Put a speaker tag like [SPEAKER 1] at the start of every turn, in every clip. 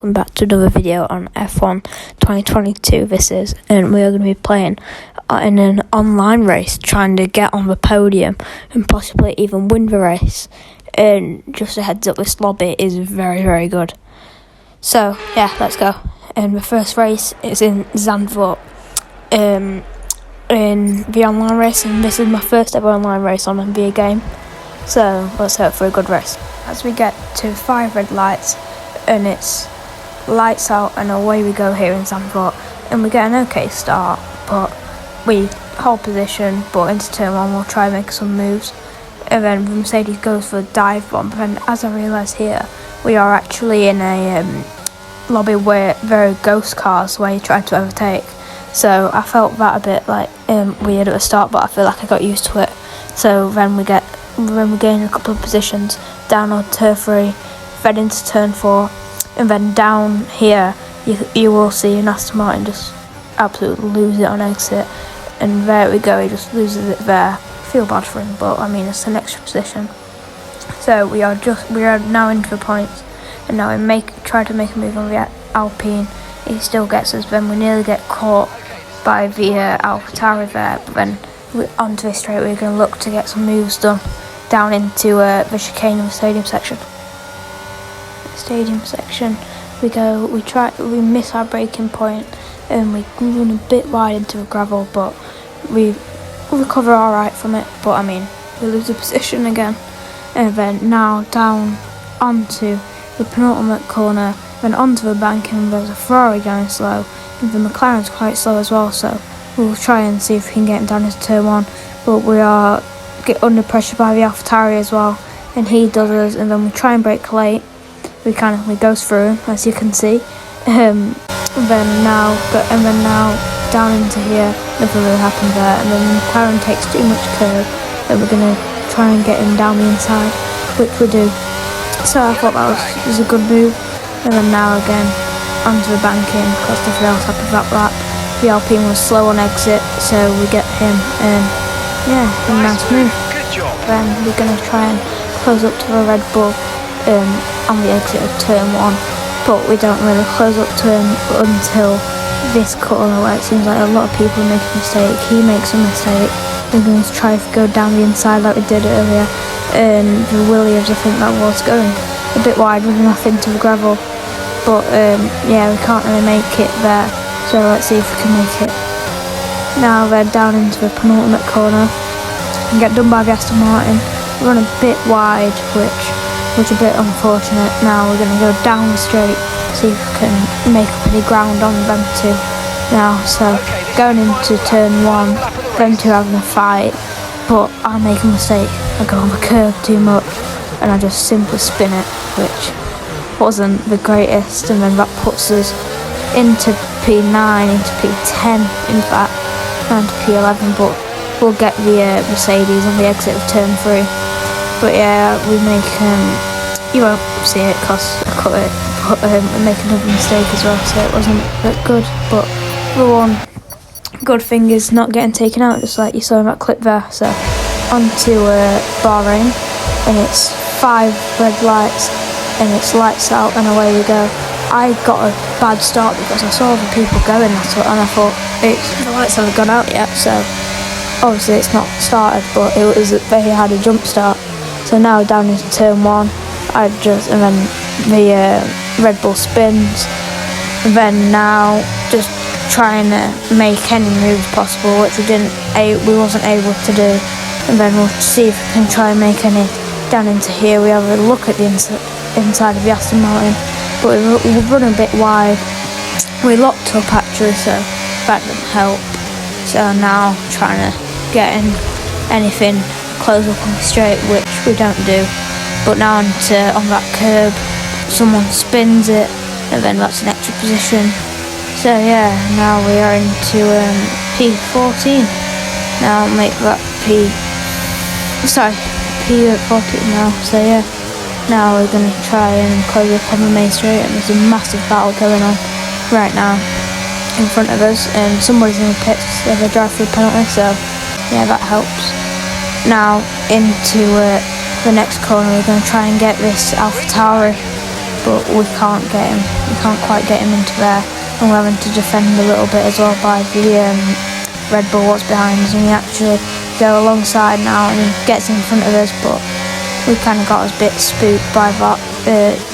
[SPEAKER 1] welcome back to another video on F1 2022 this is, and we are going to be playing in an online race, trying to get on the podium and possibly even win the race. And just a heads up, this lobby is very, very good. So yeah, let's go. And the first race is in Zandvoort, in the online race, and this is my first ever online race on a NBA game. So let's hope for a good race. As we get to 5 red lights, and it's lights out and away we go here in Zandvoort, and we get an okay start, but we hold position, but into turn 1 we'll try and make some moves, and then Mercedes goes for a dive bomb. But then, as I realise here, we are actually in a lobby where there are ghost cars where you try to overtake, so I felt that a bit like weird at the start, but I feel like I got used to it. So then we gain a couple of positions down on turn 3, then into turn 4, and then down here you will see an Aston Martin just absolutely lose it on exit, and there we go, he just loses it there. Feel bad for him, but I mean it's an extra position. So we are now into the points, and now we try to make a move on the Alpine. He still gets us, then we nearly get caught by the AlphaTauri there, but then onto the straight we're going to look to get some moves done down into the chicane of the stadium section. We miss our braking point, and we run a bit wide into the gravel, but we recover alright from it. But I mean, we lose the position again, and then now down onto the penultimate corner, then onto the bank, and there's a Ferrari going slow, and the McLaren's quite slow as well, so we'll try and see if we can get him down into turn 1, but we get under pressure by the AlphaTauri as well, and he does us, and then we try and brake late. We goes through him, as you can see. Then now down into here, nothing really happened there, and then McLaren takes too much curve, and we're gonna try and get him down the inside, which we do. So I thought that was a good move. And then now again onto the banking, because nothing else happened that lap. The Alpine was slow on exit, so we get him, and yeah, a nice move. Then we're gonna try and close up to the Red Bull on the exit of turn 1, but we don't really close up to him until this corner where it seems like a lot of people make a mistake. He makes a mistake. We're going to try to go down the inside like we did earlier, and the Williams, I think that was going a bit wide with enough into the gravel, but yeah, we can't really make it there, so let's see if we can make it. Now they're down into the penultimate corner and get done by the Aston Martin. We run a bit wide, which was a bit unfortunate. Now we're going to go down the straight, see if we can make up any ground on them two now. So going into turn 1, them two having a fight, but I make a mistake. I go on the curb too much, and I just simply spin it, which wasn't the greatest, and then that puts us into P9, into P10 in fact, and to P11, but we'll get the Mercedes on the exit of turn 3. But yeah, we make you won't see it because I cut it, but we make another mistake as well, so it wasn't that good. But the one good thing is not getting taken out, just like you saw in that clip there. So onto Bahrain, and it's 5 red lights, and it's lights out and away we go. I got a bad start because I saw the people going, and I thought the lights haven't gone out yet, so obviously it's not started, but they had a jump start. So now down into turn 1, and then the Red Bull spins, and then now just trying to make any moves possible, which we wasn't able to do. And then we'll see if we can try and make any down into here. We have a look at the inside of the Aston Martin, but we run a bit wide. We locked up actually, so that didn't help. So now trying to get in anything close up on the straight, which we don't do. But now on that curb, someone spins it, and then that's an extra position. So yeah, now we are into P14. Now make that P14 now. So yeah, now we're going to try and close up on the main straight, and there's a massive battle going on right now in front of us, and somebody's in the pits, so they drive through penalty, so yeah, that helps. Now into the next corner, we're going to try and get this AlphaTauri but we can't quite get him into there, and we're having to defend a little bit as well by the Red Bull what's behind us, and we actually go alongside now and he gets in front of us, but we kind of got a bit spooked by that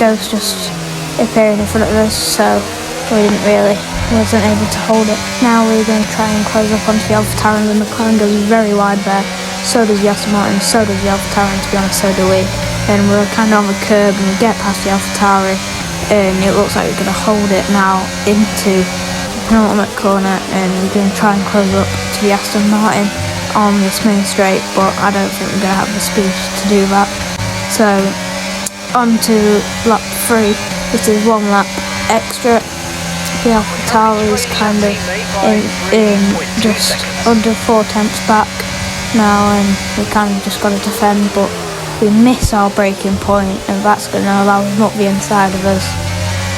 [SPEAKER 1] ghost just appearing in front of us, so we wasn't able to hold it. Now we're going to try and close up onto the AlphaTauri, and the McLaren goes very wide there, so does the Aston Martin, so does the AlphaTauri, and to be honest, so do we. And we're kind of on the curb and we get past the AlphaTauri, and it looks like we're going to hold it now into the penultimate corner, and we're going to try and close up to the Aston Martin on this main straight, but I don't think we're going to have the speed to do that. So on to lap 3, this is 1 lap extra. The AlphaTauri is kind of in just under 4 tenths back now, and we kind of just got to defend, but we miss our braking point, and that's going to allow them up the inside of us.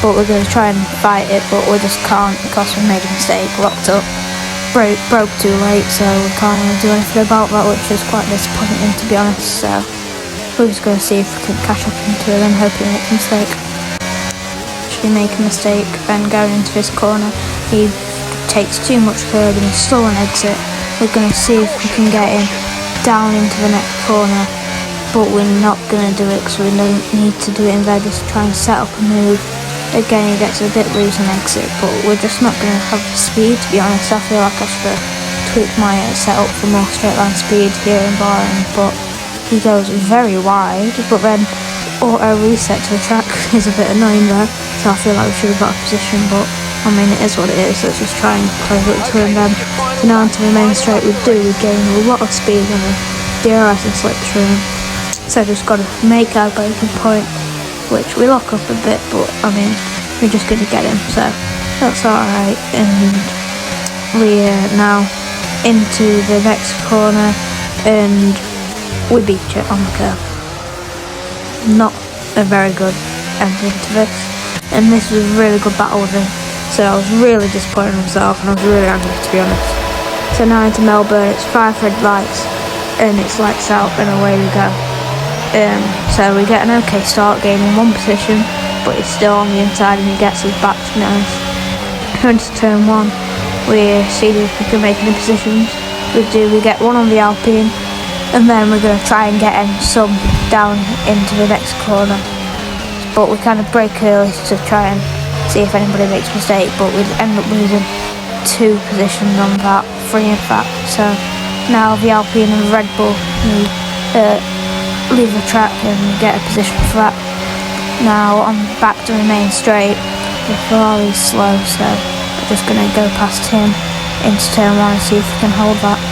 [SPEAKER 1] But we're going to try and fight it, but we just can't because we made a mistake, locked up, broke too late, so we can't really do anything about that, which is quite disappointing, to be honest. So we're just going to see if we can catch up into it and hope he makes a mistake. Make a mistake and going into this corner, he takes too much curb and he's slow on exit. We're going to see if we can get him down into the next corner, but we're not going to do it because we don't need to do it in there, just to try and set up a move. Again, he gets a bit loose on exit, but we're just not going to have the speed, to be honest. I feel like I should have tweaked my setup for more straight line speed here in Bahrain, but he goes very wide, but then auto reset to the track is a bit annoying there, so I feel like we should have got a position, but I mean, it is what it is. Let's just try and close it to him then. So now onto the main straight, we gain a lot of speed on the DRS and slipstream, so just got to make our braking point, which we lock up a bit, but I mean, we're just going to get him, so that's alright. And we are now into the next corner, and we beat it on the curb. Not a very good ending to this, and this was a really good battle with him, so I was really disappointed in myself and I was really angry, to be honest. So now into Melbourne, it's 5 red lights and it's lights out and away we go. So we get an okay start, gaining 1 position, but he's still on the inside and he gets us back to nice. Into turn 1, we see if we can make any positions. We get 1 on the Alpine, and then we're going to try and get some down into the next corner, but we kind of brake early to try and see if anybody makes a mistake, but we end up losing 2 positions on that, 3 in fact. So now the Alpine and the Red Bull leave the track and get a position for that. Now on back to the main straight, the Ferrari's slow, so we're just going to go past him into turn 1 and see if we can hold that.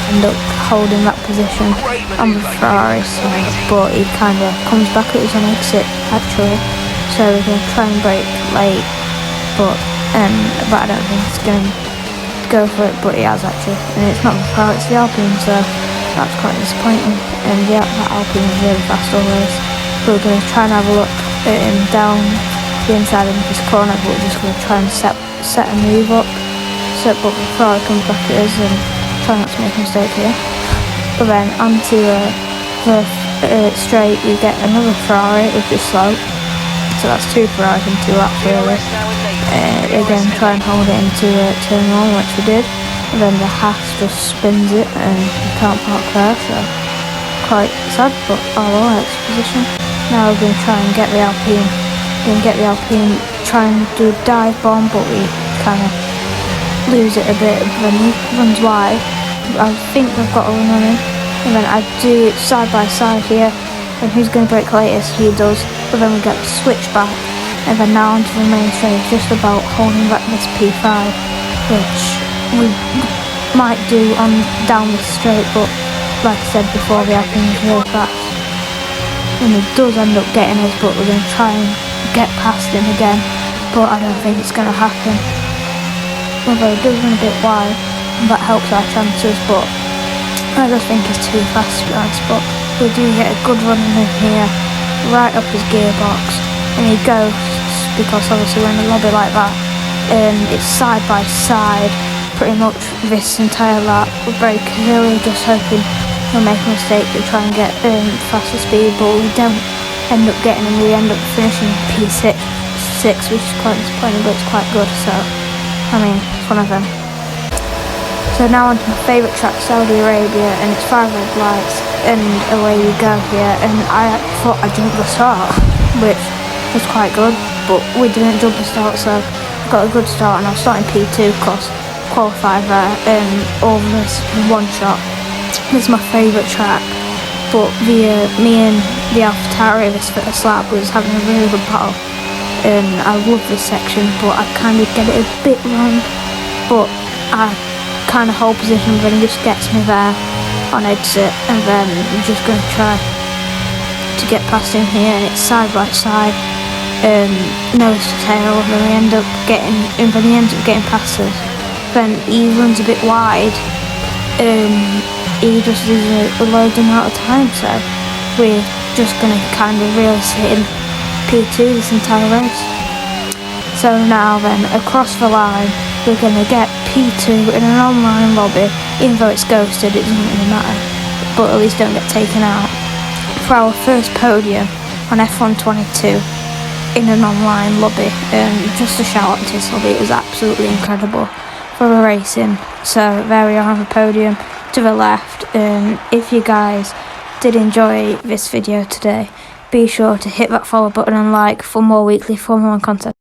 [SPEAKER 1] End up holding that position on the Ferrari side, but he kind of comes back at us on exit actually, so we're going to try and brake late, but I don't think it's going to go for it, but he has actually, and it's not the Ferrari, it's the Alpine, so that's quite disappointing. And yeah, that Alpine is really fast always, so we're going to try and have a look at him down the inside of this corner, but we're just going to try and set a move up, but the Ferrari comes back at us, and try not to make a mistake here. But then onto the straight, we get another Ferrari, which is slow, so that's 2 Ferraris in 2 laps really. Again, try and hold it into turn 1, which we did, and then the Haas just spins it and we can't park there, so quite sad, but well, extra position. Now we're going to try and get the Alpine, try and do a dive bomb, but we kind of lose it a bit, then he runs wide. I think we've got a run on him, and then I do it side by side here, and who's going to brake latest? He does, but then we get the switch back, and then now onto the main straight, just about holding back this P5, which we might do on down this straight, but like I said before, the Alpine is really fast, and he does end up getting us, but we're going to try and get past him again, but I don't think it's going to happen. Although it does run a bit wide, that helps our chances, but I just think he's too fast to be honest. But we do get a good run in him here, right up his gearbox, and he goes, because obviously we're in a lobby like that, it's side by side pretty much this entire lap. We're very clearly just hoping he'll make a mistake to try and get faster speed, but we don't end up getting, and we end up finishing P6, which is quite disappointing, but it's quite good. So I mean, it's one of them. So now on to my favourite track, Saudi Arabia, and it's 5 red lights, and away we go here. And I thought I jumped the start, which was quite good, but we didn't jump the start, so I got a good start, and I was starting P2 because qualified there, and all this in one shot. This is my favourite track, but me and the AlphaTauri this first lap was having a really good battle, and I love this section, but I kind of get it a bit wrong, but I kind of hold position, but then he just gets me there on exit, and then I'm just going to try to get past him here, and it's side by side, nose to tail, and then we end up getting, and then he ends up getting past us. Then he runs a bit wide, he just loses a load amount of time, so we're just going to kind of really sit in P2 this entire race. So now then, across the line, we're going to get P2 in an online lobby. Even though it's ghosted, it doesn't really matter, but at least don't get taken out, for our first podium on F122 in an online lobby. Just a shout out to this lobby, it was absolutely incredible for the racing. So there we are on the podium to the left. If you guys did enjoy this video today, be sure to hit that follow button and like for more weekly Formula 1 content.